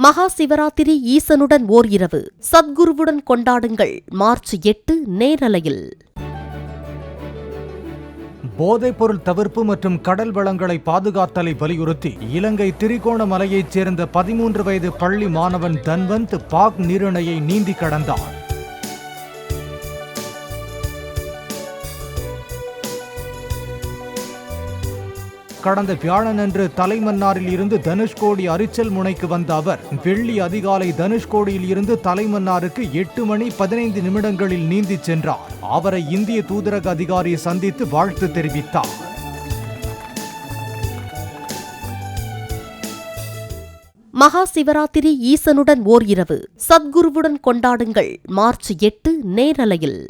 மகா சிவராத்திரி ஈசனுடன் ஓர் இரவு சத்குருவுடன் கொண்டாடுங்கள். மார்ச் 8 நேரலையில். போதைப்பொருள் தவிர்ப்பு மற்றும் கடல் வளங்களை பாதுகாத்தலை வலியுறுத்தி இலங்கை திரிகோணமலையைச் சேர்ந்த 13 வயது பள்ளி மாணவன் தன்வந்த் பாக் நீரிணையை நீந்தி கடந்தார். கடந்த வியாழனன்று தலைமன்னாரில் இருந்து தனுஷ்கோடி அரிச்சல் முனைக்கு வந்த அவர் வெள்ளி அதிகாலை தனுஷ்கோடியில் இருந்து தலைமன்னாருக்கு 8 மணி 15 நிமிடங்களில் நீந்தி சென்றார். அவரை இந்திய தூதரக அதிகாரி சந்தித்து வாழ்த்து தெரிவித்தார். மகா சிவராத்திரி ஈசனுடன் ஓர் இரவு சத்குருவுடன் கொண்டாடுங்கள். மார்ச் 8 நேரலையில்.